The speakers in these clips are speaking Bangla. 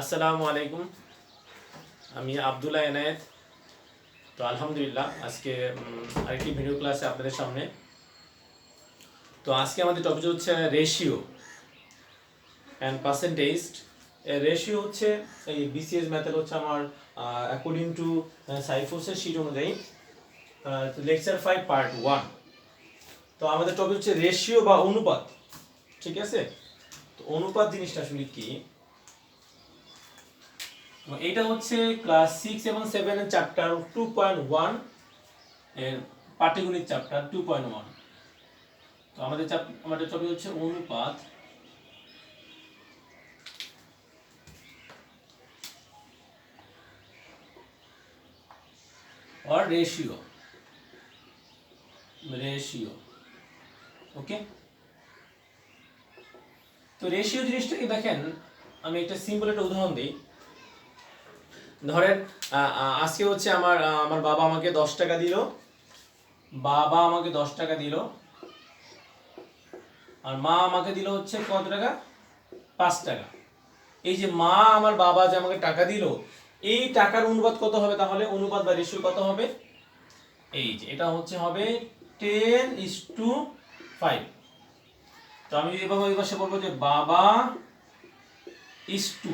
আসসালামু আলাইকুম। আমি আব্দুল্লাহ এনায়েত। তো আলহামদুলিল্লাহ আজকে আরেকটি ভিডিও ক্লাসে আপনাদের সামনে। তো আজকে আমাদের টপিক হচ্ছে রেশিও অ্যান্ড পার্সেন্টেজ। রেশিও হচ্ছে এই বিসিএস মেথড হচ্ছে আমার অ্যাকর্ডিং টু সাইফোসের শিট অনুযায়ী লেকচার 5 পার্ট 1। তো আমাদের টপিক হচ্ছে রেশিও বা অনুপাত, ঠিক আছে? তো অনুপাত জিনিসটা আসলে কি? এটা হচ্ছে ক্লাস 6 এবং 7 এর চ্যাপ্টার 2.1 এর পাটিগণিত চ্যাপ্টার 2.1। তো আমাদের টপিক হচ্ছে অনুপাত। और रेशियो ওকে। তো রেশিও জিনিসটাকে দেখেন, আমি একটা সিম্পল একটা উদাহরণ দিই। ধরেন আজকে হচ্ছে আমার বাবা আমাকে 10 টাকা দিল, আর মা আমাকে দিল হচ্ছে কত টাকা? 5 টাকা। এই যে মা আমার বাবা যে আমাকে টাকা দিল, এই টাকার অনুপাত কত হবে? তাহলে অনুপাত বা রেশিও কত হবে? এই যে এটা হচ্ছে হবে 10:5। তো আমি যদি এভাবে ওই পাশে বলবো যে বাবা ইস টু,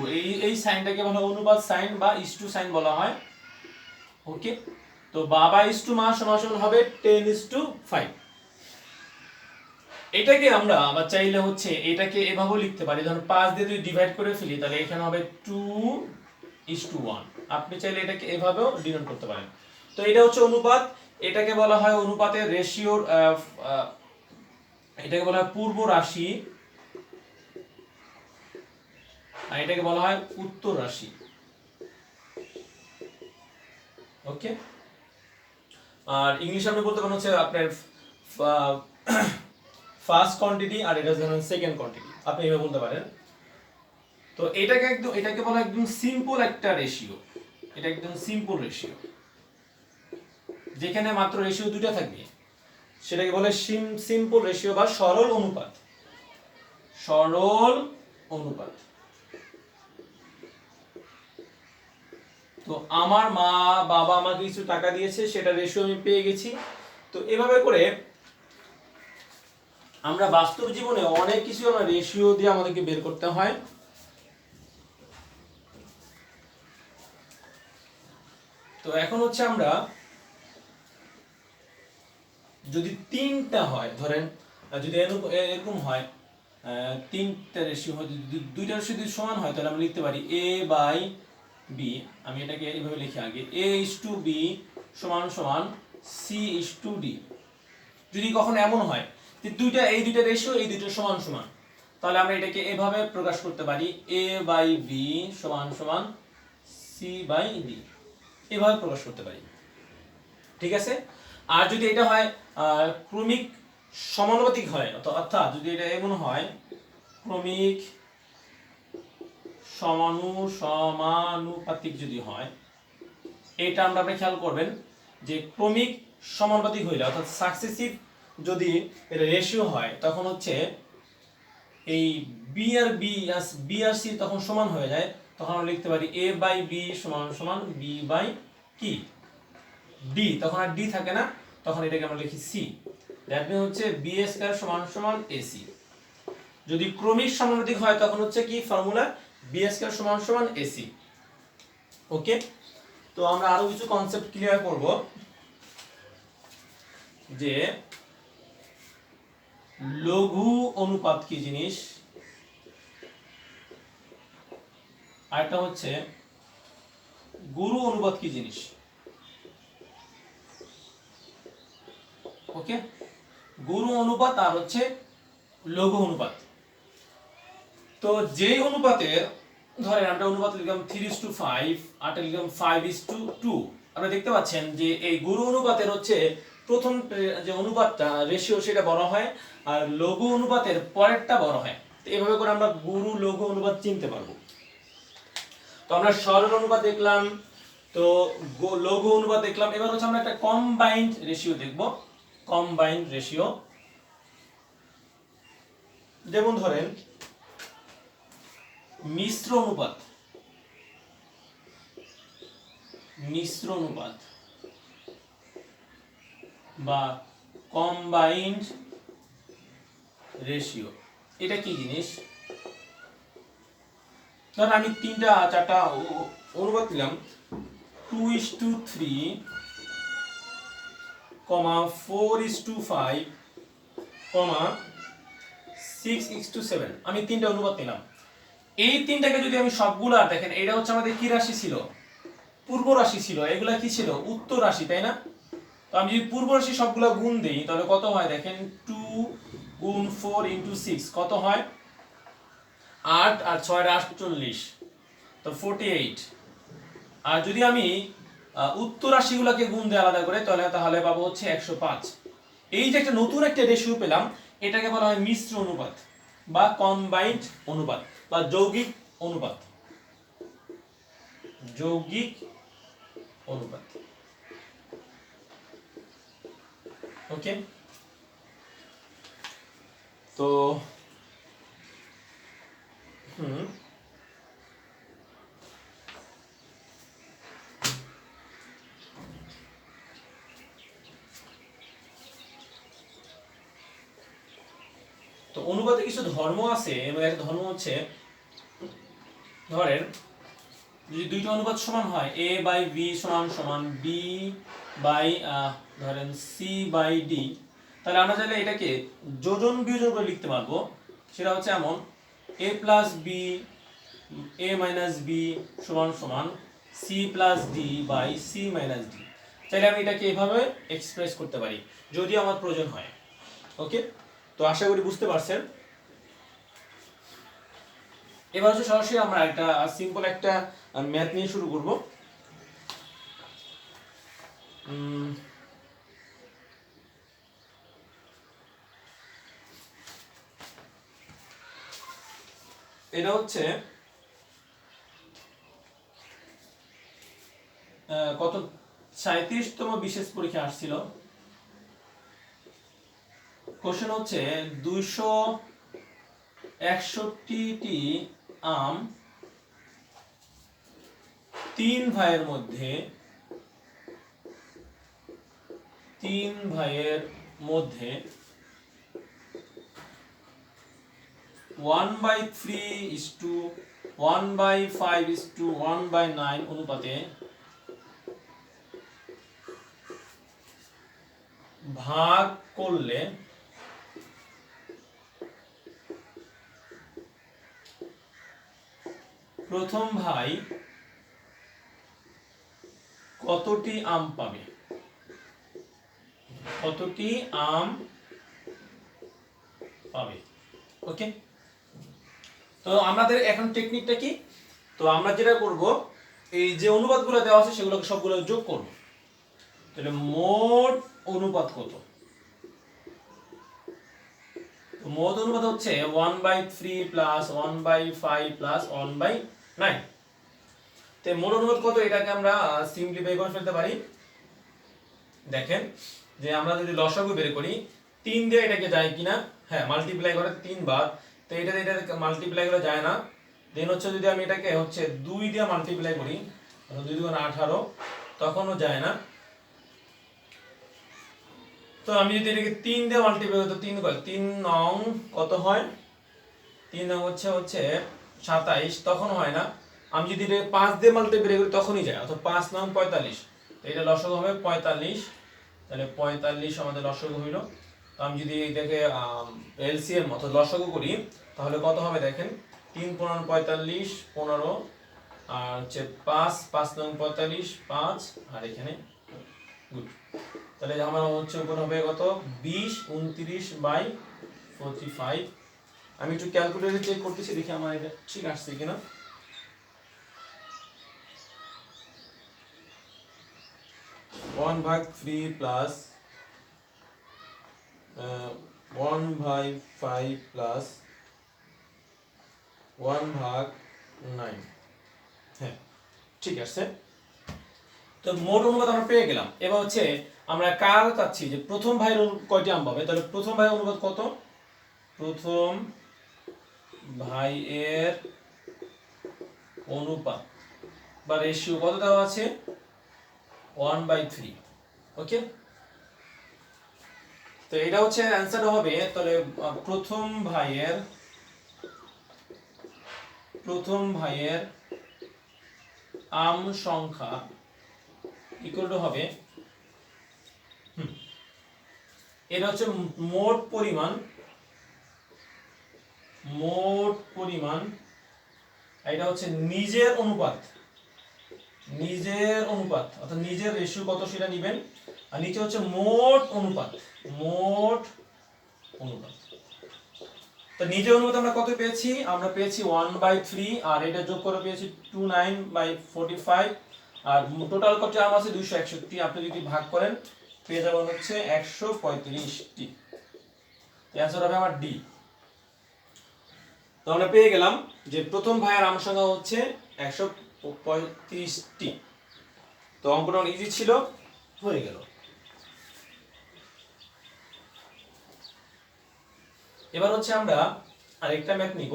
এই সাইনটাকে বলা হয় অনুপাত সাইন বা ইস টু সাইন বলা হয়। ওকে। তো বাবা ইস টু মা সমান হবে 10:5। এটাকে আমরা আবার চাইলে হচ্ছে এটাকে এভাবেও লিখতে পারি। ধরুন 5 দিয়ে যদি ডিভাইড করে ফেলি তাহলে এখানে হবে 2:1। আপনি চাইলে এটাকে এভাবেও ডিনোট করতে পারেন। তো এটা হচ্ছে অনুপাত। এটাকে বলা হয় অনুপাতের রেশিওর, এটাকে বলা হয় পূর্ব রাশি, আর এটাকে বলা হয় উত্তর রাশি। ওকে। আর ইংলিশে আপনি বলতে পারেন হচ্ছে আপনার ফার্স্ট কোয়ান্টিটি, আর এটা হচ্ছে সেকেন্ড কোয়ান্টিটি, আপনি এভাবে বলতে পারেন। তো এটাকে বলা একদম সিম্পল একটা রেশিও। এটা একদম সিম্পল রেশিও, যেখানে মাত্র রেশিও দুটো থাকবে, সেটাকে বলে সিম্পল রেশিও বা সরল অনুপাত। তো আমার মা বাবা আমাকে কিছু টাকা দিয়েছে, সেটা রেশিও আমি পেয়ে গেছি। তো এভাবে করে আমরা বাস্তব জীবনে অনেক কিছু আমরা রেশিও দিয়ে আমাদেরকে বের করতে হয়। তো এখন হচ্ছে আমরা যদি তিনটা হয়, ধরেন যদি এরকম হয়, তিনটা রেশিও হয়, দুইটা রেশিও যদি সমান হয় তাহলে আমরা লিখতে পারি a বাই b। আমি এটাকে এইভাবে লিখি আগে, a:b সমান সমান c:d। যদি কখনো এমন হয় যে এই দুইটা রেশিও এই দুইটা সমান সমান, তাহলে আমরা এটাকে এভাবে প্রকাশ করতে পারি, a বাই b সমান সমান c বাই d। এভাবে প্রকাশ করতে পারি, ঠিক আছে? আর যদি এটা হয় ক্রমিক সমানুপাতিক হয়, অর্থাৎ যদি এটা এমন হয় ক্রমিক সমানুপাতিক যদি হয়, এটা আমরা খেয়াল করবেন যে ক্রমিক সমানুপাতিক হইলে অর্থাৎ সাকসেসিভ যদি এটা রেশিও হয়, তখন হচ্ছে এই বি আর সি তখন সমান হয়ে যায়। তখন আমরা লিখতে পারি a বাই b সমান সমান b বাই কি d। তখন আর d থাকে না, তখন এটাকে আমরা লিখি c। দ্যাট মিন হচ্ছে b স্কয়ার সমান সমান ac। যদি ক্রমিক সমানুপাতিক হয় তখন হচ্ছে কি ফর্মুলা, b স্কয়ার সমান সমান ac। ওকে। তো আমরা আরো কিছু কনসেপ্ট ক্লিয়ার করব, যে লঘু অনুপাত কি জিনিস, আর একটা হচ্ছে গুরু অনুপাত কি জিনিস। ওকে। গুরু অনুপাত আর হচ্ছে লঘু অনুপাত। তো যেই অনুপাতের, ধরেন আমরা অনুপাত লিখলাম 3:5, আর লিখলাম 5:2। আপনারা দেখতে পাচ্ছেন যে এই গুরু অনুপাতের হচ্ছে প্রথম যে অনুপাতটা রেশিও সেটা বড় হয়, আর লঘু অনুপাতের পরেরটা বড় হয়। তো এভাবে করে আমরা গুরু লঘু অনুপাত চিনতে পারবো। তো আমরা সরল অনুপাত দেখলাম, তো লঘু অনুপাত দেখলাম। এবার হচ্ছে আমরা একটা কম্বাইন্ড রেশিও দেখব। কম্বাইন্ড রেশিও, যেমন ধরেন মিশ্র অনুপাত। মিশ্র অনুপাত বা কম্বাইন্ড রেশিও। এটা কি জিনিস? ধর আমি 3টা 4টা অনুপাত নিলাম, 2:3, 4:5, 6:7। আমি 3টা অনুপাত নিলাম। এই 3টাকে যদি আমি সবগুলা দেখেন, এটা হচ্ছে আমাদের কি রাশি ছিল? পূর্ব রাশি ছিল। এগুলা কি ছিল? উত্তর রাশি, তাই না? তো আমি যদি পূর্ব রাশি সবগুলা গুণ দেই তাহলে কত হয় দেখেন, 2 গুণ 4 ইনটু 6 কত হয়? 8 আর 6 48, তো 48। আর যদি আমি উত্তর রাশিগুলোকে গুণ দিই আলাদা করে তাহলে পাবো হচ্ছে 105। এই যে একটা নতুন একটা রেশিও পেলাম, এটাকে বলা হয় মিশ্র অনুপাত বা কম্বাইন্ড অনুপাত বা যৌগিক অনুপাত। যৌগিক অনুপাত। ওকে, তো তো অনুপাতে কিছু ধর্ম আছে, এবং একটা ধর্ম হচ্ছে, ধরেন যদি দুইটা অনুপাত সমান হয়, a বাই b সমান সমান b বাই ধরেন c বাই d, তাহলে আমরা চাইলে এটাকে যোজন বিয়োজন করে লিখতে পারবো। সেটা হচ্ছে এমন, a plus b, a minus b সমান সমান c plus d by c minus d। চাইলে আমি এটাকে এভাবে এক্সপ্রেস করতে পারি যদি আমার প্রয়োজন হয়। ওকে, তো আশা করি বুঝতে পারছেন। এবার হচ্ছে সরাসরি আমরা একটা সিম্পল একটা ম্যাথ নিয়ে শুরু করব। এটা হচ্ছে কত 37তম বিশেষ পরীক্ষা আসছিল। কোশ্চেন হচ্ছে 261টি আম 3 ভাইয়ের মধ্যে 1/3:1/5:1/9 অনুপাতে ভাগ করলে প্রথম ভাই কতটি আম পাবে? কতটি আম পাবে? ওকে, তো আমাদের এখন টেকনিকটা কি? তো আমরা যেটা করব, এই যে অনুপাতগুলো দেওয়া আছে সেগুলোকে সবগুলো যোগ করব। তাহলে মোট অনুপাত কত? তো মোট অনুপাত হচ্ছে 1/3 প্লাস 1/5 প্লাস 1/9। তো মোট অনুপাত কত, এটাকে আমরা সিম্পলিফাই করে ফেলতে পারি। দেখেন যে আমরা যদি লসাগু বের করি, 3 দিয়ে এটাকে যায় কিনা, হ্যাঁ মাল্টিপ্লাই করে 3 বার, তো এটা মাল্টিপ্লাই করে যায় না। দেন হচ্ছে যদি আমি এটাকে হচ্ছে 2 দিয়ে মাল্টিপ্লাই করি, 2 × 18, তখনও যায় না। তো আমি যদি এটাকে 3 দিয়ে মাল্টিপ্লাই করি, তো 3 নং কত হয়? 3 নং হচ্ছে 27, তখন হয় না। আমি যদি এটা 5 দিয়ে মাল্টিপ্লাই করি তখনই যায়, অর্থাৎ 5 নং 45। তো এটা লসাগু হবে 45। তাহলে 45 আমাদের লসাগু হইল। তো আমি যদি এটাকে এলসিএম অর্থাৎ লসাগু করি তাহলে কত হবে দেখেন, 3 × 15 45, 15, আর হচ্ছে 5 নং 45, 5, আর এখানে গুড। তাহলে আমার হচ্ছে উপর হবে কত, 20, 29/45। আমি একটু ক্যালকুলেটর চেক করতেছি, দেখি আমার এটা ঠিক আসছে কিনা। 1/3 প্লাস 1/5 প্লাস 1/9, হ্যাঁ ঠিক আছে। তো মোট অনুপাত আমরা পেয়ে গেলাম। এবার হচ্ছে আমরা কার চাচ্ছি যে প্রথম ভাইয়ের কয়টি আম পাবে, তাহলে প্রথম ভাইয়ের অনুপাত কত? প্রথম ভাইয়ের অনুপাত বা রেশিও কত দেওয়া আছে? 1/3। ওকে, তো এটা হচ্ছে অ্যান্সারটা হবে তাহলে প্রথম ভাইয়ের আম সংখ্যা ইকুয়াল টু হবে, এটা হচ্ছে মোট পরিমাণ, এটা হচ্ছে নিজের অনুপাত অর্থাৎ নিজের রেশিও কত সেটা নেবেন, আর নিচে হচ্ছে মোট অনুপাত। তো নিজের অনুপাত আমরা কত পেয়েছি, আমরা পেয়েছি 1/3, আর এটা যোগ করে পেয়েছি 29/45, আর টোটাল কত আম আছে 261টি, আপনি যদি ভাগ করেন পেয়ে যাবেন হচ্ছে 135টি। অ্যান্সার হবে আমার ডি। তো আমরা পেয়ে গেলাম যে প্রথম ভাইয়ের আম সংখ্যা হচ্ছে 135টি। তো অঙ্কটা অনেক ইজি ছিল, হয়ে গেল। এবার হচ্ছে আমরা আরেকটা ম্যাথ নিব।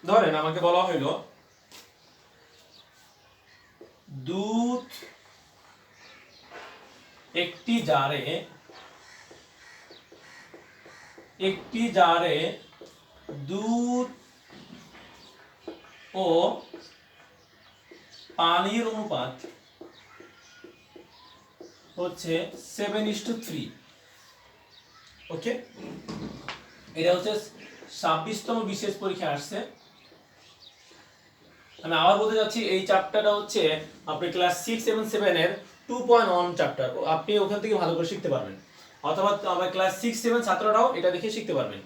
ধরেন আমাকে বলা হইলো দুধ একটি জারে দুধ ও পানির অনুপাত হচ্ছে 7:3। ওকে, এটা হচ্ছে 26তম বিশেষ পরীক্ষা আসছে। আমি আবার বলতে যাচ্ছি, এই চ্যাপ্টারটা হচ্ছে আপনি ক্লাস 6 এবং 7 এর 2.1 চ্যাপ্টার, আপনি ওখান থেকে ভালো করে শিখতে পারবেন, অথবা আমার ক্লাস 6 7 ছাত্ররাও এটা দেখে শিখতে পারবেন।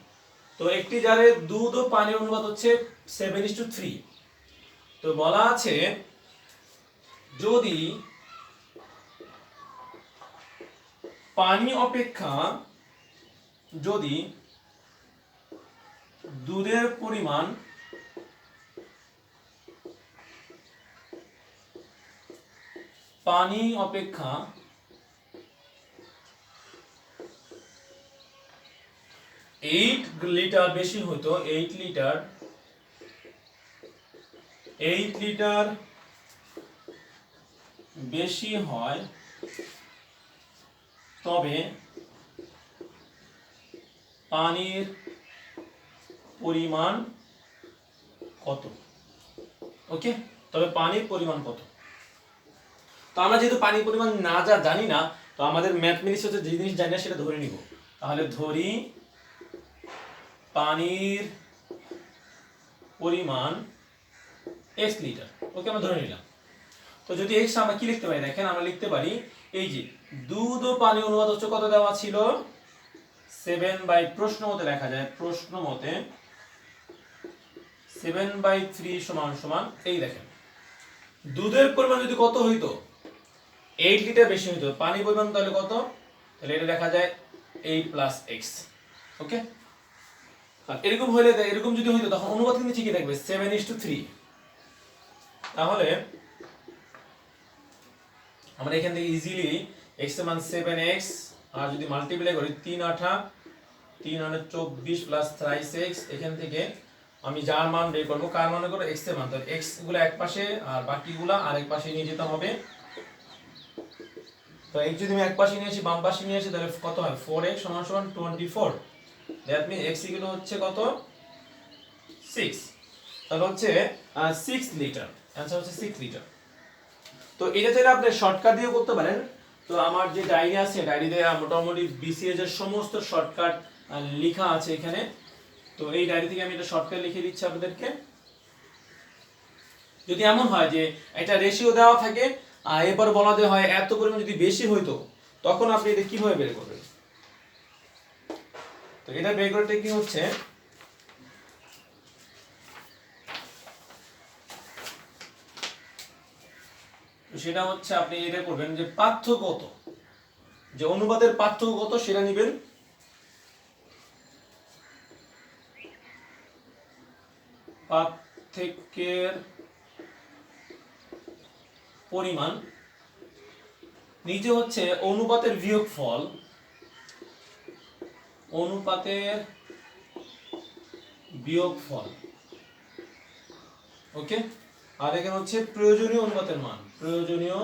তো একটি জারে দুধ ও পানির অনুপাত হচ্ছে 7:3। তো বলা আছে যদি পানি অপেক্ষা দুধের পরিমাণ 8 লিটার বেশি হতো, 8 লিটার বেশি হয়, তবে পানির পরিমাণ কত? ওকে, তবে পানির পরিমাণ কত? তো আমরা যেহেতু পানির পরিমাণ জানি না, তো আমাদের ম্যাথমেটিক্স হচ্ছে যে জিনিস জানি না সেটা ধরে নিব। তাহলে ধরি পানির পরিমাণ x লিটার। ওকে, আমরা ধরে নিলাম। তো যদি x আমরা কি লিখতে পারি, দেখেন আমরা লিখতে পারি এই যে দুধ ও পানি অনুপাত হচ্ছে কত দেওয়া ছিল 7 প্রশ্ন মতে লেখা যায়, প্রশ্ন মতে 7/3 সমান এই দেখেন দুধের পরিমাণ যদি কত হইতো 8 লিটার বেশি হইতো, পানির পরিমাণ তাহলে কত, তাহলে এটা লেখা যায় 8 + x। ওকে, আর এরকম যদি হইতো তখন অনুপাত কিন্তু ঠিকই থাকবে 7:3। তাহলে আমরা এখান থেকে ইজিলি x এর মান 7x, আর যদি মাল্টিপ্লাই করি 3 8 24 + 36, এখান থেকে আমি যার মান বের করব, কার মান করব, x এর মান। তাহলে x গুলো এক পাশে আর বাকিগুলো আরেক পাশে নিয়ে যেতে হবে। তো x যদি আমি এক পাশে নিয়ে আসি, বাম পাশে নিয়ে আসি, তাহলে কত হয় 4x = 24। That means x equal হচ্ছে কত 6। তাহলে হচ্ছে 6 লিটার। आंसर হচ্ছে 6 লিটার। তো এটা চাইলে আপনি শর্টকাট দিয়েও করতে পারেন। তো আমার যে ডায়েরি আছে, ডায়েরিতে মোটামুটি বিসিএস এর সমস্ত শর্টকাট লেখা আছে এখানে। তো এই ডায়েরি থেকে আমি এটা শর্টকাট লিখে দিচ্ছি আপনাদেরকে। যদি এমন হয় যে এটা রেশিও দেওয়া থাকে আর এরপর বলা দেওয়া হয় এত পরিমাণ যদি বেশি হইতো, তখন আপনি এটা কিভাবে বের করবেন। তো এটা বের করতে কি হচ্ছে, তো সেটা হচ্ছে আপনি এটা করবেন যে পার্থক্য কত, যে অনুপাতের পার্থক্য কত সেটা নেবেন। পার্থক্যের পরিমাণ নিচে হচ্ছে অনুপাতের বিয়োগফল, অনুপাতের বিয়োগফল ওকে, আর এখানে হচ্ছে প্রয়োজনীয় অনুপাতের মান, প্রয়োজনীয়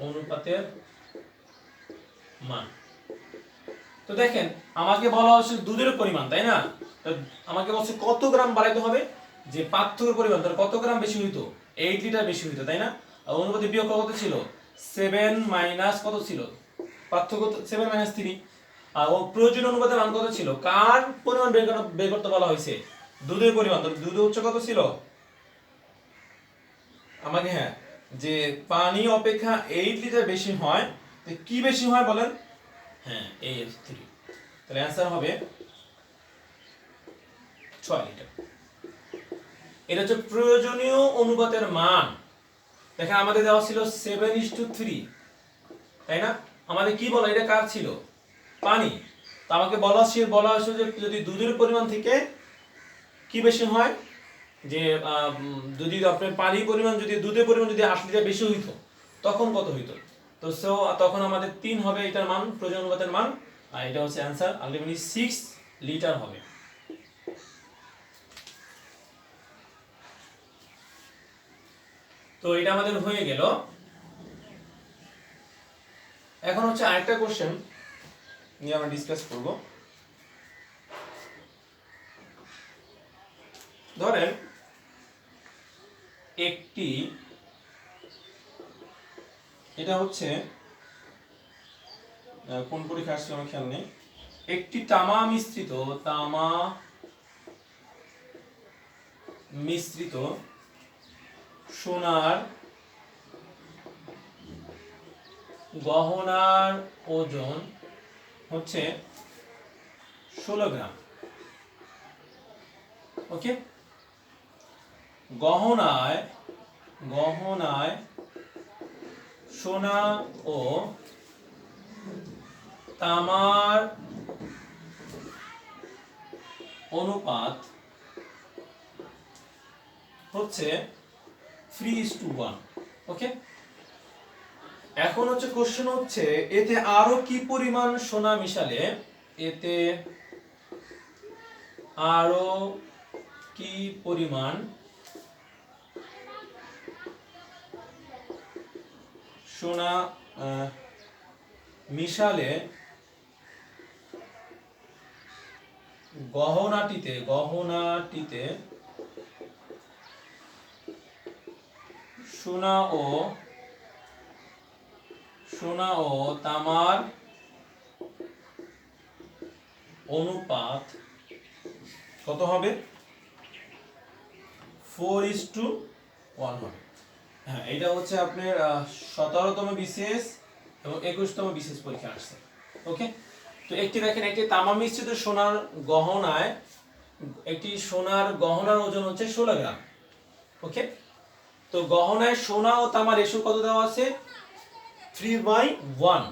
অনুপাতের মান। তো দেখেন আমাকে বলা হচ্ছে দুধের পরিমাণ, তাই না? তো আমাকে বলছে কত গ্রাম বাড়াইতে হবে, যে পার্থক্যের পরিমাণ তার কত গ্রাম বেশি হইতো, 8 লিটার বেশি হইতো, তাই না? আর অনুপাতে বিয়োগ কত ছিল, 7 মাইনাস কত ছিল, পার্থক্য 7 মাইনাস 3। আর ও প্রয়োজনীয় অনুপাতের মান কত ছিল, কার পরিমাণ বের করতে বলা হয়েছে, দুধের পরিমাণ। তো দুধের উচ্চ কত ছিল আমাকে, হ্যাঁ, যে পানি অপেক্ষা 8 লিটার বেশি হয়, তো কি বেশি হয় বলেন, হ্যাঁ AF3। তাহলে অ্যান্সার হবে 6 লিটার। এটা হচ্ছে প্রয়োজনীয় অনুপাতের মান। দেখেন আমাদের দেওয়া ছিল 7:3, তাই না? আমাদের কি বলা, এটা কার ছিল, পানি। তো আমাকে বলা হয়েছে যে যদি দুধের পরিমাণ থেকে কি বেশি হয়, যে যদি আপনার পানির পরিমাণ, যদি দুধের পরিমাণ যদি 8 লিটার বেশি হইতো তখন কত হইতো। তো তখন আমাদের 3 হবে এটার মান, প্রয়োজনীয় অনুপাতের মান। আর এটা হচ্ছে অ্যান্সার, আলটিমেটলি 6 লিটার হবে। তো এটা আমাদের হয়ে গেল। এখন হচ্ছে আরেকটা কোশ্চেন নিয়ে আমরা ডিসকাস করব। ধরেন একটি, এটা হচ্ছে কোন পরীক্ষা আসছে আমার খেয়াল নেই, একটি তামা মিশ্রিত সোনার গহনার ওজন হচ্ছে 16 গ্রাম। ওকে, গহনায় সোনা ও তামার অনুপাত হচ্ছে 3:1। ওকে, এখন হচ্ছে কোশ্চেন হচ্ছে এতে আরো কি পরিমাণ সোনা মিশালে, এতে আরো কি পরিমাণ সোনা মিশালে গহনাটিতে সোনা ও তামার অনুপাত কত হবে, 4:1 হবে। হ্যাঁ, এটা হচ্ছে আপনার 17তম বিসিএস এবং 21তম বিসিএস পরীক্ষা আসছে। ওকে, তো দেখেন একটি তামা মিশ্রিত সোনার গহনার ওজন হচ্ছে 16 গ্রাম। ওকে, তো গহনায় সোনা ও তামার রেশিও কত দেওয়া আছে, 3:1।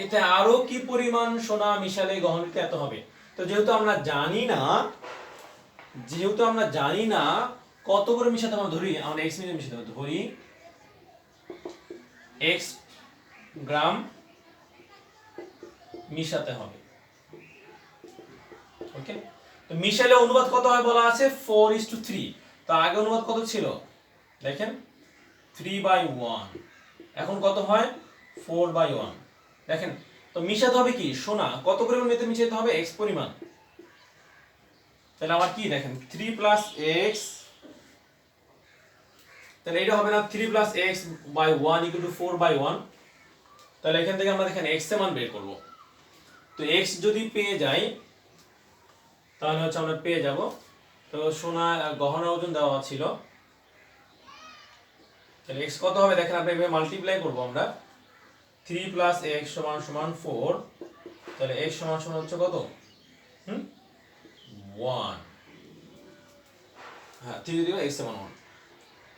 এতে আরো কি পরিমাণ সোনা মিশালে গহনাটি এত হবে। তো যেহেতু আমরা জানি না কত করে মিশাতে হবে, ধরি আমরা x মিলিয়ন মিশাতে হবে, ধরি x গ্রাম মিশাতে হবে। ওকে, তো মিশালে অনুপাত কত হয় বলা আছে 4:3। তো আগে অনুপাত কত ছিল দেখেন 3/1, এখন কত হয় 4/1। দেখেন, তো মিশাতে হবে কি, সোনা কত পরিমাণ মেতে মিশাতে হবে, x পরিমাণ। তাহলে আমার কি দেখেন 3 + x, তাহলে এটা হবে না 3 + x/1 = 4/1। তাহলে এখান থেকে আমরা দেখেন x এর মান বের করব। তো x যদি পেয়ে যাই তাহলে হচ্ছে আমরা পেয়ে যাব, তো সোনা গহনার ওজন দেওয়া ছিল, তাহলে x কত হবে দেখেন, আমরা এভাবে মাল্টিপ্লাই করব আমরা, 3 + x = 4। তাহলে x = হচ্ছে কত, 1। হ্যাঁ, 3 দিয়ে x = 1।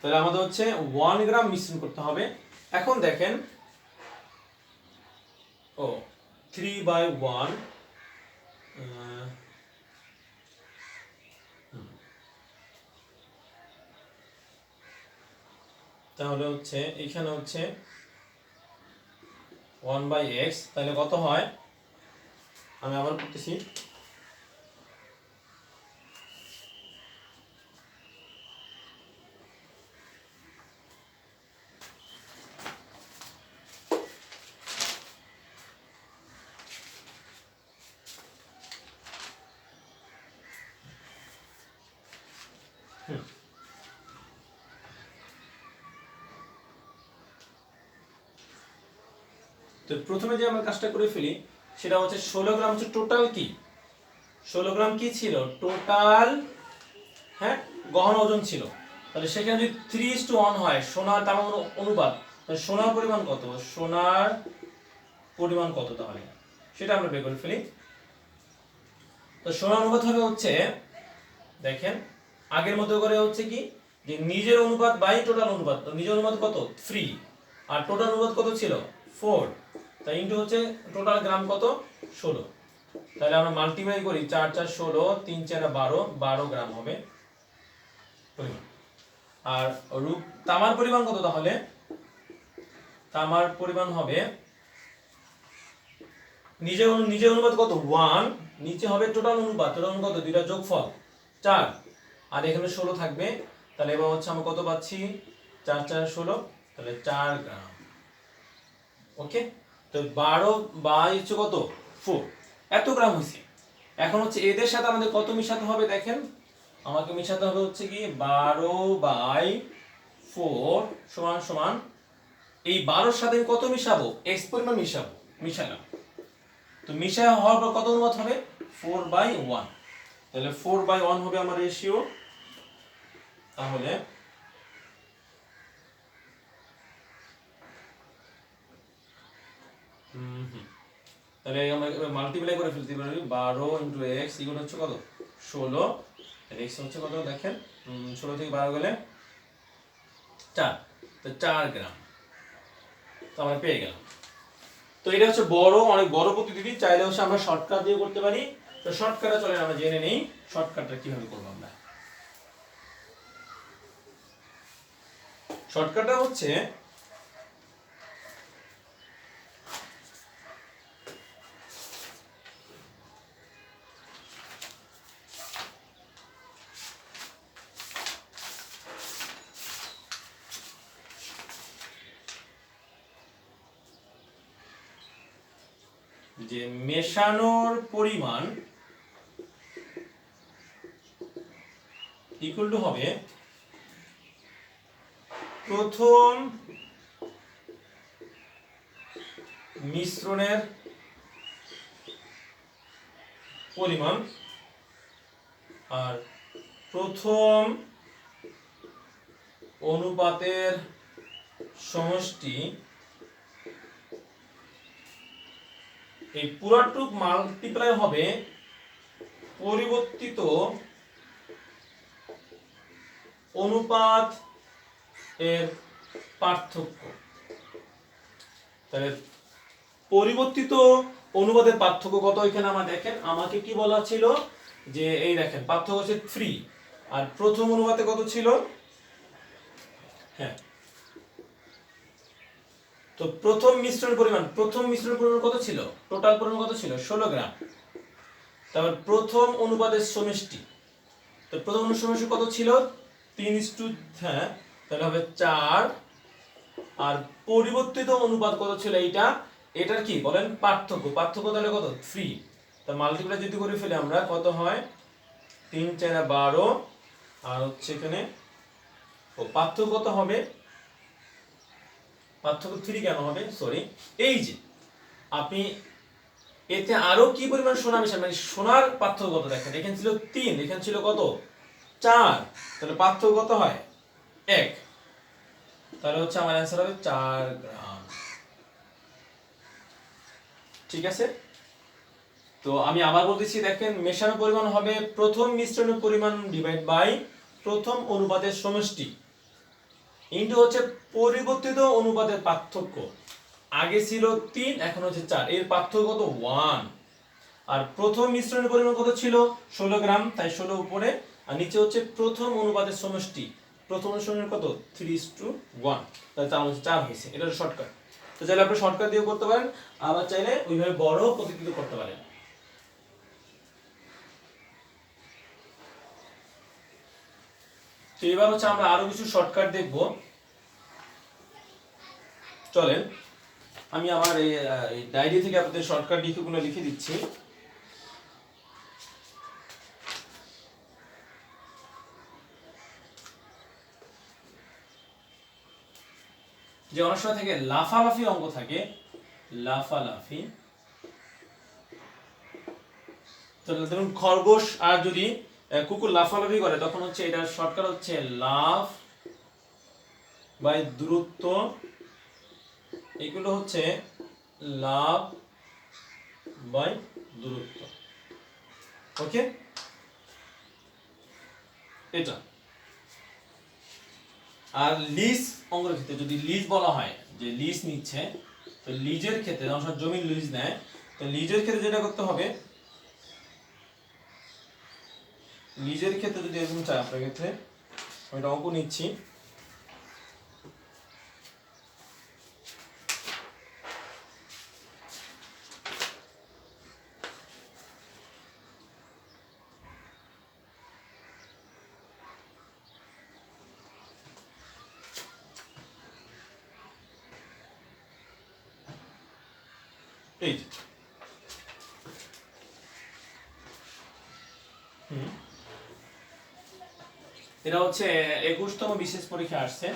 তাহলে আমাদের হচ্ছে 1 গ্রাম মিশ্রণ করতে হবে। এখন দেখেন 3/1, তাহলে হচ্ছে এখানে হচ্ছে 1/x, তাহলে কত হয়, আমি আবার করতেছি, তো প্রথমে যে আমরা কাজটা করে ফেলি সেটা হচ্ছে 16 গ্রাম হচ্ছে টোটাল কি, 16 গ্রাম কি ছিল টোটাল, হ্যাঁ গহন ওজন ছিল। তাহলে সেখানে যদি 3:1 হয় সোনার তামার অনুপাত, তাহলে সোনার পরিমাণ কত, সোনার পরিমাণ কত তাহলে সেটা আমরা বের করে ফেলি। তো সোনার অনুপাত হবে হচ্ছে, দেখেন আগের মতো করে হচ্ছে কি যে নিজের অনুপাত বাই টোটাল অনুপাত। তো নিজের অনুপাত কত 3 আর টোটাল অনুপাত কত ছিল 4, তাই ইনটু হচ্ছে টোটাল গ্রাম কত 16। তাহলে আমরা মাল্টিপ্লাই করি 4 4 16 3 4 12, 12 গ্রাম হবে পরিমাণ। আর রূপ তামার পরিমাণ কত তাহলে, তামার পরিমাণ হবে নিজের অনুপাত কত 1, নিচে হবে টোটাল অনুপাত, টোটাল অনুপাত কত দুইটা যোগফল 4 আর এখানে 16 থাকবে। তাহলে এবার হচ্ছে আমরা কত পাচ্ছি 4 4 16, তাহলে 4 গ্রাম। ওকে, তো 12 বাই হচ্ছে কত 4, এত গ্রাম হইছে। এখন হচ্ছে এদের সাথে আমাদের কত মিশাতে হবে, দেখেন আমাকে মিশাতে হবে হচ্ছে কি 12/4 সমান সমান এই 12 সাথে কত মিশাবো x পরিমাণ মিশালাম। তো মিশায় হওয়ার পর কত অনুপাত হবে 4/1, তাহলে 4/1 হবে আমার রেশিও। তাহলে তাহলে আমরা মাল্টিপ্লাই করে ফেলতে পারি 12 × x ইকুয়াল হচ্ছে কত 16, আর x হচ্ছে কত দেখেন 16 থেকে 12 গেলে 4, তো 4 গ্রাম তো আমরা পেয়ে গেলাম। তো এটা হচ্ছে অনেক বড় পদ্ধতি, চাইলে হচ্ছে আমরা শর্টকাট দিয়ে করতে পারি। তো শর্টকাটে চলে আমরা জেনে নেই শর্টকাটটা কিভাবে করব আমরা। শর্টকাটটা হচ্ছে যে মেশানোর পরিমাণ ইকুয়াল টু হবে প্রথম মিশ্রণের পরিমাণ আর প্রথম অনুপাতের সমষ্টি, এই পুরাটুক মাল্টিপ্লাই হবে পরিবর্তিত অনুপাত এর পার্থক্য। তাহলে পরিবর্তিত অনুপাতের পার্থক্য কত, এখানে আমরা দেখেন আমাকে কি বলা ছিল যে এই দেখেন পার্থক্য হচ্ছে 3 আর প্রথম অনুপাতে কত ছিল, হ্যাঁ তো প্রথম মিশ্রণ পরিমাণ কত ছিল, টোটাল পরিমাণ কত ছিল 16 গ্রাম। তারপর প্রথম অনুপাতের সমষ্টি, তো প্রথম অনুপাতের সমষ্টি কত ছিল 3:, হ্যাঁ তাহলে হবে 4 আর পরিবর্তিত অনুপাত কত ছিল এইটা, এটার কি বলেন পার্থক্য তাহলে কত 3, তা মাল্টিপ্লাই যদি করে ফেলি আমরা কত হয় 3 4 12 আর হচ্ছে এখানে পার্থক্য কত হবে, পার্থক্য 3 কেন হবে সরি, এই যে আপনি এতে আরো কি পরিমাণ সোনা মিশান, মানে সোনার পার্থক্য কত দেখেন, এখানে ছিল 3 এখানে ছিল কত 4, তাহলে পার্থক্য কত হয় 1, তাহলে হচ্ছে আমার অ্যান্সার হবে 4 গ্রাম। ঠিক আছে, তো আমি আবার বলতেছি দেখেন মেশানোর পরিমাণ হবে প্রথম মিশ্রণের পরিমাণ ডিভাইড বাই প্রথম অনুপাতের সমষ্টি ইনটু হচ্ছে পরিবর্তিত অনুপাতের পার্থক্য, আগে ছিল 3 এখন হচ্ছে 4, এর পার্থক্য কত 1 আর প্রথম মিশ্রণের পরিমাণ কত ছিল 16 গ্রাম, তাই 16 উপরে আর নিচে হচ্ছে প্রথম অনুপাতের সমষ্টি, প্রথম অনুপাতের কত 3:1, তাহলে তার হচ্ছে 4 হয়েছে। এটা শর্টকাট, তো চাইলে আপনি শর্টকাট দিয়ে করতে পারেন, আবার চাইলে ওইভাবে বড় পদ্ধতিতে করতে পারেন। তো এবার হচ্ছে আমরা আরো কিছু শর্টকাট দেখব, চলেন আমি আমার এই ডায়েরি থেকে আপনাদের শর্টকাট লিখেগুলো লিখে দিচ্ছি। যে অনেক সময় থাকে লাফালাফি অঙ্ক থাকে, লাফালাফি। তো ধরুন খরগোশ আর যদি কুকুর লাফালাফি করে তখন হচ্ছে এটার শর্টকাট হচ্ছে লাফ বাই দূরত্ব, এগুলো হচ্ছে লাফ বাই দূরত্ব। ওকে, এটা। আর লিজ অঙ্কের ক্ষেত্রে যদি লিজ বলা হয় যে লিজ নিচ্ছে, তো লিজের ক্ষেত্রে যখন জমির লিজ নেয়, তো লিজের ক্ষেত্রে যেটা করতে হবে, লিজের ক্ষেত্রে যদি এরকম চাই আপনার ক্ষেত্রে, আমি এটা অঙ্ক নিচ্ছি। এই এটা হচ্ছে 21তম বিশেষ পরীক্ষা আসছে,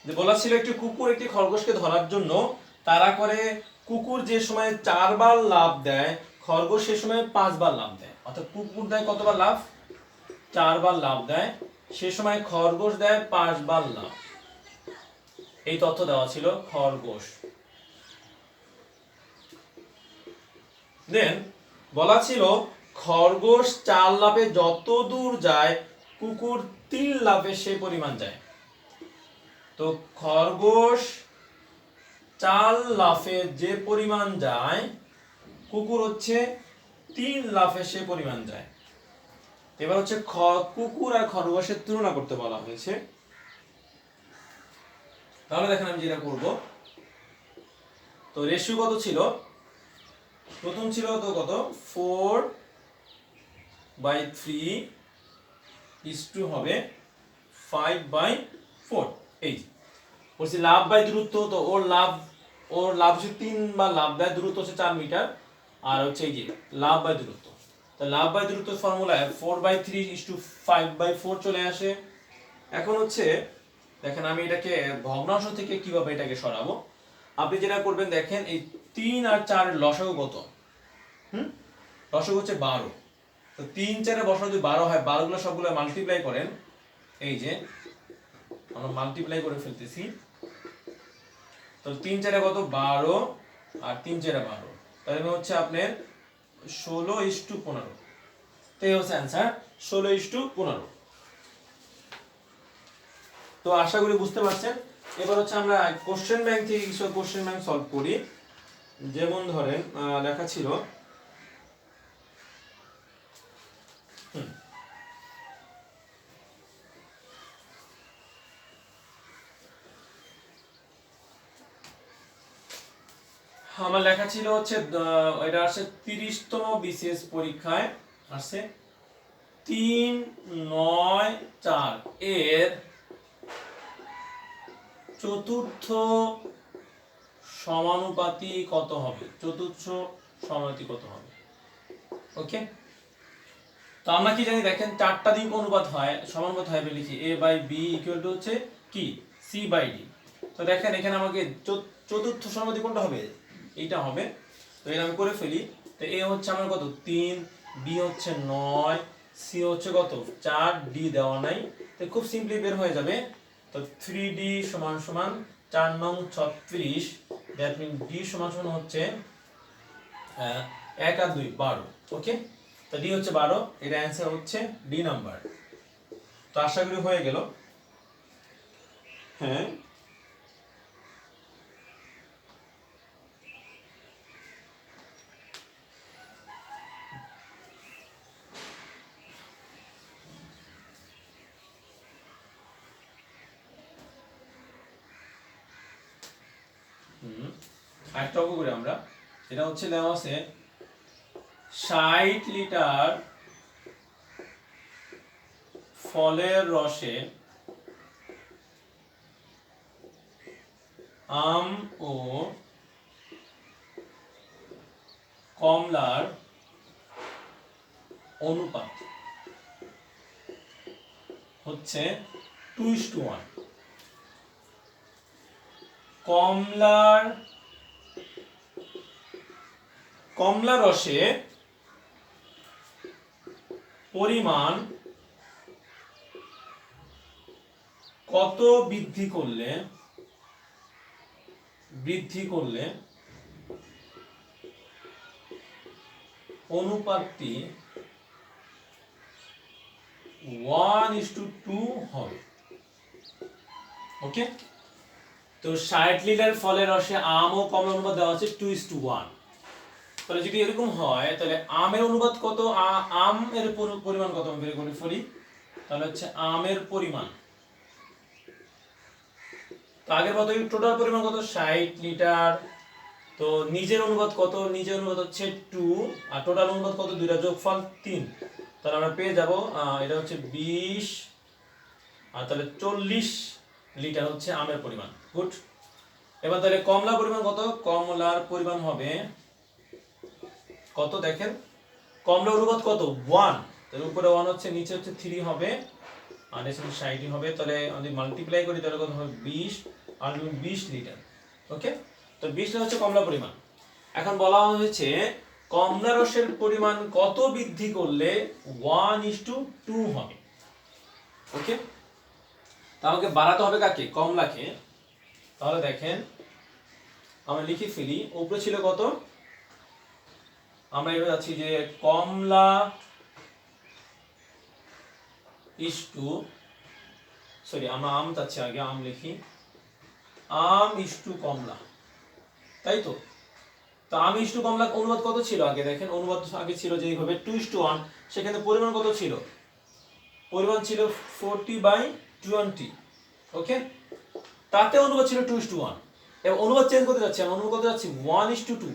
যে বলা ছিল একটি কুকুর একটি খরগোশকে ধরার জন্য তাড়া করে। কুকুর যে সময় 4 বার লাফ দেয়, খরগোশ সে সময় 5 বার লাফ দেয়। অর্থাৎ কুকুর দেয় কতবার লাফ? 4 বার লাফ দেয়, সে সময় খরগোশ দেয় 5 বার লাফ। এই তথ্য দেওয়া ছিল খরগোশ। দেন বলা ছিল খরগোশ 4 লাফে যত দূর যায়, কুকুর 3 লাফে সে পরিমাণ যায়। তো খরগোশ 4 লাফে যে পরিমাণ যায়, কুকুর হচ্ছে 3 লাফে সে পরিমাণ যায়। এবার হচ্ছে কুকুর আর খরগোশের তুলনা করতে বলা হয়েছে। তাহলে দেখেন আমি যেটা করব, তো রেশিও কত ছিল? প্রথম ছিল তো কত, 4/3 হবে 5/4। এই বলছি লাভ বাই দূরত্ব, তো ওর লাভ হচ্ছে 3 বার লাভ দেয়, দূরত্ব হচ্ছে 4 মিটার। আর হচ্ছে এই যে লাভ বাই দূরত্ব, তো লাভ বাই দূরত্ব ফর্মুলায় 4/3 5/4 চলে আসে। এখন হচ্ছে দেখেন আমি এটাকে ভগ্নাংশ থেকে কিভাবে এটাকে সরাবো। আপনি যেটা করবেন দেখেন, এই 3 আর 4 এর লসাগু কত? লসাগু হচ্ছে 12। তো 3 4 এ বসানো যদি 12 হয়, 12 গুলো সবগুলো মাল্টিপ্লাই করেন। এই যে আমরা মাল্টিপ্লাই করে ফেলতেছি, তো 3 4 কত, 12, আর 3 4 12, তাহলে হচ্ছে আপনার 16:15। তো এই হচ্ছে অ্যান্সার, 16:15। তো আশা করি বুঝতে পারছেন। এবার হচ্ছে আমরা কোশ্চেন ব্যাংক থেকে কিছু কোশ্চেন ব্যাংক সলভ করি। যেমন ধরেন লেখা ছিল আমার লেখা ছিল হচ্ছে এটা আসছে 30তম বিসিএস পরীক্ষায় আসছে 3-9-4 এর চতুর্থ সমানুপাতি কত হবে? চতুর্থ সমানুপাতি কত হবে? ওকে, তো আমরা কি জানি দেখেন, 4টা দিক অনুপাত হয়, সমানুপাত হয় বলেছি a/b ইকুয়াল টু হচ্ছে কি c/d। তো দেখেন এখানে আমাকে চতুর্থ সমানুপাতি কোনটা হবে? এইটা হবে। তো এটা আমি করে ফেলি। তো a হচ্ছে আমার কত, 3, b হচ্ছে 9, c হচ্ছে কত 4, d দেওয়া নাই। তো খুব সিম্পলি বের হয়ে যাবে। তো 3d সমান সমান 4 নং 36, দ্যাট মিন d সমান সমান হচ্ছে 1 আর 2 12। ওকে, তো ডি হচ্ছে 12, এর অ্যান্সার হচ্ছে ডি নাম্বার। তো আশা করি হয়ে গেল। হ্যাঁ, আরেকটা অঙ্ক করি আমরা। এটা হচ্ছে দেওয়া আছে 60 লিটার ফলের রসে আম ও কমলার অনুপাত হচ্ছে 2:1। কমলা রসে পরিমাণ কত বৃদ্ধি করলে অনুপাতটি 1:2 হবে। ওকে, তো 60 লিটার ফলের রসে আম ও কমলা অনুপাত দেওয়া আছে 2:1। তাহলে যদি এরকম হয় তাহলে আমের অনুপাত কত, আম এর পরিমাণ কত আমি বের করে ফেলি। তাহলে হচ্ছে আমের পরিমাণ, তো আগের মতো টোটাল পরিমাণ কত 60 লিটার, তো নিজের অনুপাত কত, নিজের অনুপাত হচ্ছে 2 আর টোটাল অনুপাত কত, দুইটা যোগফল 3। তাহলে আমরা পেয়ে যাব এটা হচ্ছে 20 আর তাহলে 40 লিটার হচ্ছে আমের পরিমাণ। গুড। এবার তাহলে কমলার পরিমাণ কত, কমলার পরিমাণ হবে কত, দেখেন কমলার অনুপাত কত 1, তাহলে উপরে 1 হচ্ছে, নিচে হচ্ছে 3 হবে আর এখানে 60 হবে। তাহলে যদি মাল্টিপ্লাই করি তাহলে কত হবে 20 আর 20 লিটার। ওকে, তো 20 লিটার হচ্ছে কমলা পরিমাণ। এখন বলা হয়েছে কমলা রসের পরিমাণ কত বৃদ্ধি করলে 1:2 হবে। ওকে, তাহলে বাড়াতে হবে কাকে, কমলাকে। তাহলে দেখেন আমরা লিখে ফেলি, উপরে ছিল কত, আমরা এবার যাচ্ছি যে কমলা আমরা আম চাচ্ছি, আগে আম লিখি, আম ইস্টু কমলা, তাই তো। তো আম ইস্টু কমলা অনুপাত কত ছিল আগে, দেখেন অনুপাত আগে ছিল যে এইভাবে 2:1, সেখানে পরিমাণ কত ছিল, পরিমাণ ছিল 40/20। ওকে, তাতে অনুপাত ছিল 2:1। এবার অনুপাত চেঞ্জ করতে যাচ্ছি, আমরা অনুপাত করতে যাচ্ছি 1:2।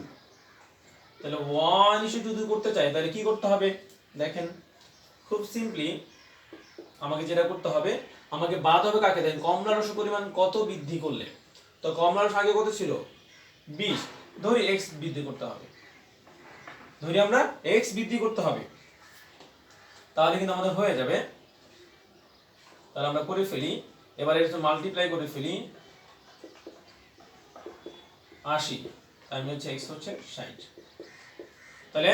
তাহলে 1:2 করতে চাই, তাহলে কি করতে হবে, দেখেন খুব সিম্পলি আমাকে যেটা করতে হবে, আমাকে বাদ হবে কাকে, দেখেন কমলা রসের পরিমাণ কত বৃদ্ধি করলে। তো কমলা রস আগে কত ছিল 20, ধরি x বৃদ্ধি করতে হবে, ধরি আমরা x বৃদ্ধি করতে হবে, তাহলে কিন্তু আমাদের হয়ে যাবে। তাহলে আমরা করে ফেলি, এবারে এটা মাল্টিপ্লাই করে ফেলি 80, তার মানে হচ্ছে x হচ্ছে 60। তাহলে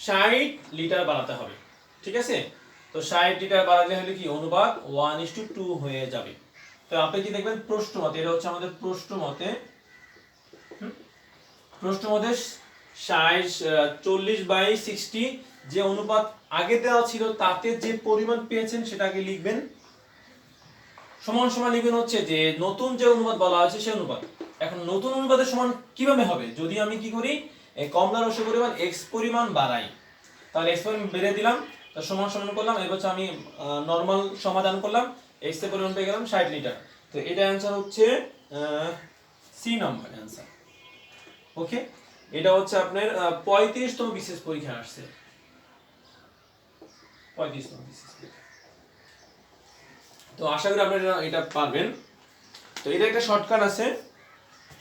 60 লিটার বাড়াতে হবে, ঠিক আছে। তো 60 লিটার বাড়ালে হলে কি অনুপাত 1:2 হয়ে যাবে। তো আপনি কি দেখবেন প্রশ্ন মতে, এটা হচ্ছে আমাদের প্রশ্ন মতে 40/60 যে অনুপাত আগে দেওয়া ছিল তাতে যে পরিমাণ পেয়েছেন সেটা আগে লিখবেন, সমান সমান লিখবেন হচ্ছে যে নতুন যে অনুপাত বলা আছে সেই অনুপাত। এখন নতুন অনুপাতের সমান কিভাবে হবে, যদি আমি কি করি, এই কমলা রসের পরিমাণ x পরিমাণ বাড়াই, তাহলে x পরিমাণ বেড়ে দিলাম, তো সমান সমান করলাম, এবার হচ্ছে আমি নরমাল সমাধান করলাম, x এর পরিমাণ পেয়ে গেলাম 60 লিটার। তো এটা অ্যানসার হচ্ছে সি নাম্বার অ্যানসার। ওকে, এটা হচ্ছে আপনার 35তম বিশেষ পরীক্ষা আসছে, 35তম বিশেষ। তো আশা করি আপনারা এটা পারবেন। তো এটা একটা শর্টকাট আছে,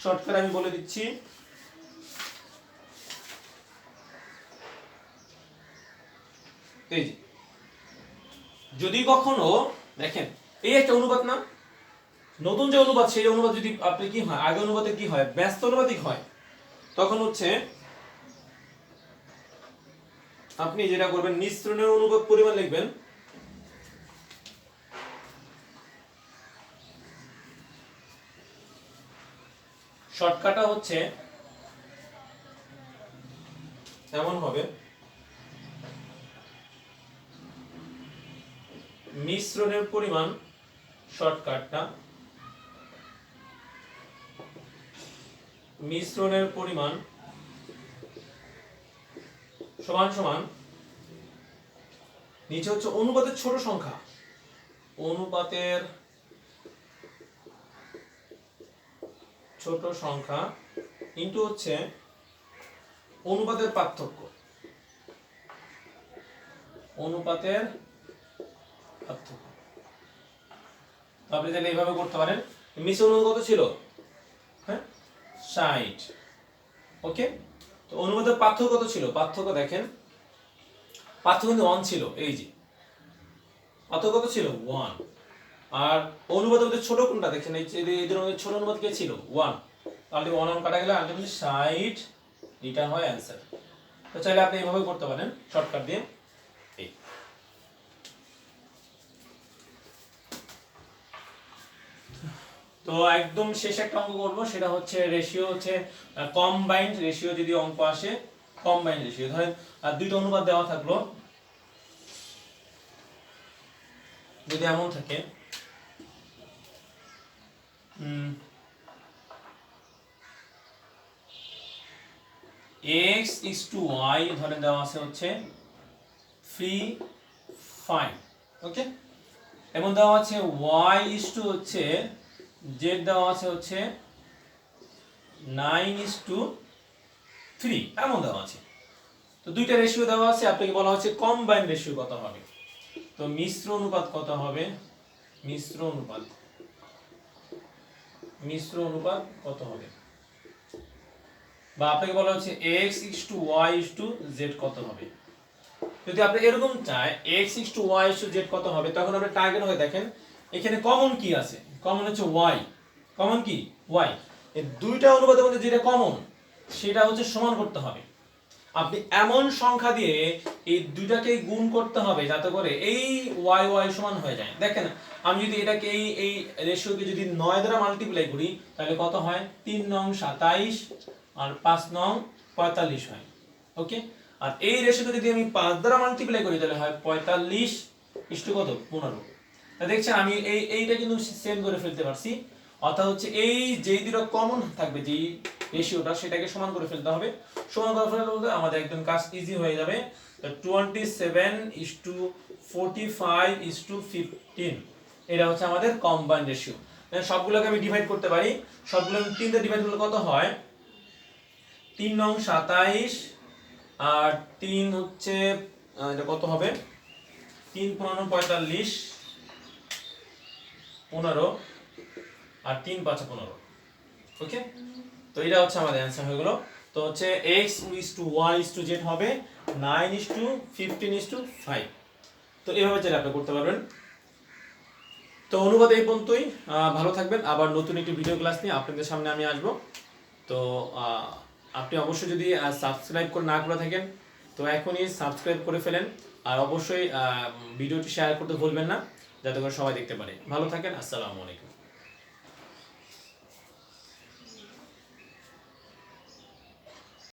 শর্টকাট আমি বলে দিচ্ছি। এই যে যদি কখনো দেখেন এই একটা অনুপাত না, নতুন যে অনুপাত সেই অনুপাত যদি আপনি কি হয়, আগে অনুপাতে কি হয় ব্যস্ত অনুপাতিক হয়, তখন হচ্ছে আপনি যেটা করবেন মিশ্রণের অনুপাত পরিমাণ লিখবেন, শর্টকাটটা হচ্ছে এমন হবে, মিশ্রণের পরিমাণ, শর্টকাটটা মিশ্রণের পরিমাণ সমান সমান নিচে হচ্ছে অনুপাতের ছোট সংখ্যা, অনুপাতের ছোট সংখ্যা ইনটু হচ্ছে অনুপাতের পার্থক্য, অনুপাতের পার্থক্য। আপনি তাহলে এইভাবে করতে পারেন, মিশ্রণ অনুপাত ছিল হ্যাঁ 60। ওকে, তো অনুপাতের পার্থক্য কত ছিল, পার্থক্য দেখেন পার্থক্য কিন্তু 1 ছিল, এই যে পার্থক্য কত ছিল 1, আর অনুপাতের মধ্যে ছোট কোনটা দেখেন, এই যে এদের মধ্যে ছোট অনুপাত কে ছিল 1, আলটিমেটলি 1 1 কাটা গেলে আলটিমেটলি 60, এটা হয় অ্যান্সার। তো চাইলে আপনি এইভাবে করতে পারেন শর্টকাট দিয়ে। এই তো একদম শেষ একটা অঙ্ক করব, সেটা হচ্ছে রেশিও হচ্ছে কম্বাইন্ড রেশিও। যদি অঙ্ক আসে কম্বাইন্ড রেশিও, ধরেন দুইটা অনুপাত দেওয়া থাকলো, যদি এমন থাকে x is to y, ধরেন দেওয়া আছে হচ্ছে 3 5, ওকে, এবং দেওয়া আছে y is to হচ্ছে z, দেওয়া আছে হচ্ছে 9 is to 3, এমন দেওয়া আছে। তো দুইটা রেশিও দেওয়া আছে, আপনাকে বলা হচ্ছে কম্বাইন্ড রেশিও কত হবে। তো মিশ্র অনুপাত কত হবে, মিশ্র অনুপাত কত হবে, বা আপনাকে বলা হচ্ছে x is to y is to z কত হবে। যদি আপনি এরকম চাই x is to y is to z কত হবে, তখন আপনি টার্গেট হয়ে দেখেন এখানে কমন কি আছে, কমন হচ্ছে y, কমন কি y, এই দুইটা অনুপাতের মধ্যে যেটা কমন সেটা হচ্ছে সমান করতে হবে। আপনি এমন সংখ্যা দিয়ে এই দুইটাকে গুণ করতে হবে যাতে করে এই y y সমান হয়ে যায়। দেখেন আমি যদি এটাকে এই রেশিওকে যদি 9 দ্বারা মাল্টিপ্লাই করি তাহলে কত হয়, 3 নং 27 আর 5 নং 45 হয়, ওকে। আর এই রেশিওকে যদি আমি 5 দ্বারা মাল্টিপ্লাই করি তাহলে হয় 45 ইসটু কত 15। তা দেখছেন আমি এইটা কিন্তু সেম করে ফেলতে পারছি, অর্থাৎ হচ্ছে এই যেই দুটো কমন থাকবে যেই রেশিওটা সেটাকে সমান করে ফেলতে হবে। সমান করে ফেললে আমাদের একদম কাজ ইজি হয়ে যাবে। 27:45:15, এটা হচ্ছে আমাদের কম্বাইন্ড রেশিও। সবগুলোকে আমি ডিভাইড করতে পারি, সবগুলো 3 দিয়ে ডিভাইড করলে কত হয়, 3 নং 27 আর 3 হচ্ছে এটা কত হবে, 3 15 45 15 আর 3 5 15, ওকে। তো এটা হচ্ছে আমাদের অ্যানসার হয়ে গেল। তো হচ্ছে x is to y is to z হবে 9 is to 15 is to 5। তো এইভাবে চাইলে আপনি করতে পারবেন। তো অনুবাদ এই পর্যন্তই, ভালো থাকবেন। আবার নতুন একটি ভিডিও ক্লাস নিয়ে আপনাদের সামনে আমি আসব। তো আপনি অবশ্যই যদি সাবস্ক্রাইব করে না করে থাকেন তো এখনই সাবস্ক্রাইব করে ফেলেন, আর অবশ্যই ভিডিওটি শেয়ার করতে ভুলবেন না যাতে করে সবাই দেখতে পারে। ভালো থাকেন, আসসালামু আলাইকুম।